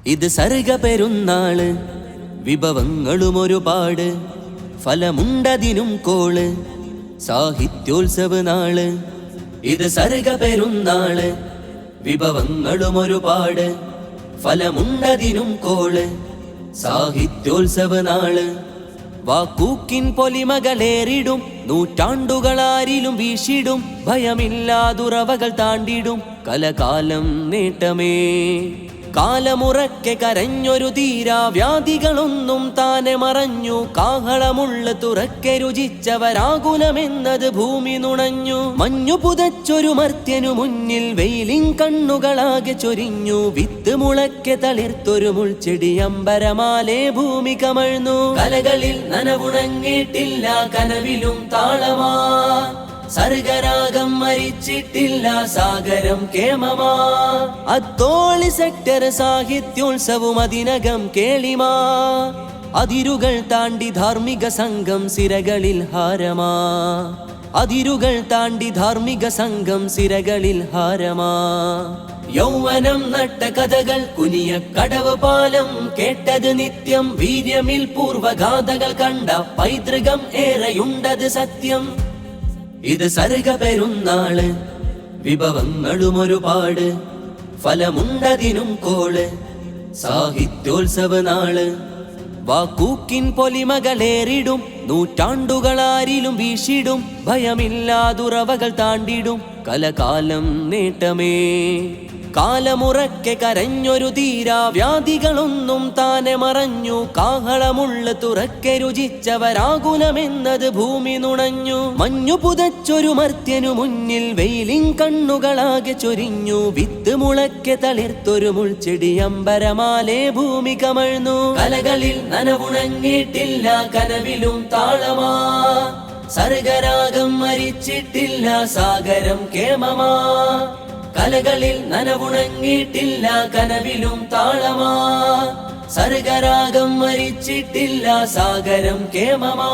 ഇത് സർഗ പെരുന്നാള്, വിഭവങ്ങളും ഒരുപാട്, ഫലമുണ്ടതിനും കോള്, സാഹിത്യോത്സവ നാള്. ഇത് സർഗ പെരുന്നാള്, വിഭവങ്ങളും ഒരുപാട്, ഫലമുണ്ടതിനും കോള്, സാഹിത്യോത്സവ നാള്. വാക്കൂക്കിൻ പൊലിമകളേറിടും, നൂറ്റാണ്ടുകളാരിലും വീശിടും, ഭയമില്ലാതുറവകൾ താണ്ടിടും, കലകാലം നേട്ടമേ. കാലമുറക്കെ കരഞ്ഞൊരു തീരാ വ്യാധികളൊന്നും താനെ മറഞ്ഞു, കാഹളമുള്ള തുറക്കെ രുചിച്ചവരാകുലമെന്നത് ഭൂമി നുണഞ്ഞു. മഞ്ഞു പുതച്ചൊരു മർത്യനു മുന്നിൽ വെയിലിൻ കണ്ണുകളാകെ ചൊരിഞ്ഞു, വിത്ത് മുളക്കെ തളിർത്തൊരു മുൾച്ചെടി അമ്പരമാലെ ഭൂമി കമഴ്ന്നു. കലകളിൽ നനവുണങ്ങിയിട്ടില്ല, കനവിലും താളമാ, സർഗരാഗം മരിച്ചിട്ടില്ല, സാഗരം കേമമാ. അത്തോളി സെക്ടർ സാഹിത്യോത്സവം അതിനകം കേളിമാ, അതിരുകൾ താണ്ടി ധാർമ്മിക സംഘം സിരകളിൽ ഹാരമാ. അതിരുകൾ താണ്ടി ധാർമ്മിക സംഘം സിരകളിൽ ഹാരമാ. യൗവനം നട്ട കഥകൾ കുനിയ കടവ് പാലം കേട്ടത് നിത്യം, വീര്യമിൽ പൂർവഗാഥകൾ കണ്ട പൈതൃകം ഏറെയുണ്ടത് സത്യം. ഇത് സർഗ പെരുന്നാള്, വിഭവങ്ങളും ഒരുപാട്, ഫലമുണ്ടതിനും കോള്, സാഹിത്യോത്സവ നാള്. വാക്കൂക്കിൻ പൊലിമകളേറിടും, നൂറ്റാണ്ടുകളാരിലും വീശിടും, ഭയമില്ലാതുറവകൾ താണ്ടിടും, കലകാലം നേട്ടമേ. കാലമുറക്കെ കരഞ്ഞൊരു തീരാ വ്യാധികളൊന്നും താനെ മറഞ്ഞു, കാഹളമുള്ള തുറക്കെ രുചിച്ചവരാകുലമെന്നത് ഭൂമി നുണഞ്ഞു. മഞ്ഞു പുതച്ചൊരു മർത്യനു മുന്നിൽ വെയിലിൻ കണ്ണുകളാകെ ചൊരിഞ്ഞു, വിത്ത് മുളക്കെ തളിർത്തൊരു മുൾച്ചെടി അമ്പരമാലെ ഭൂമി കമഴ്ന്നു. കലകളിൽ നനവുണങ്ങിയിട്ടില്ല, കനവിലും താളമാ, സർഗരാഗം മരിച്ചിട്ടില്ല, സാഗരം കേമമാ. കലകളിൽ നനവുണങ്ങിയിട്ടില്ല, കനവിലും താളമാ, സർഗരാഗം മരിച്ചിട്ടില്ല, സാഗരം കേമമാ.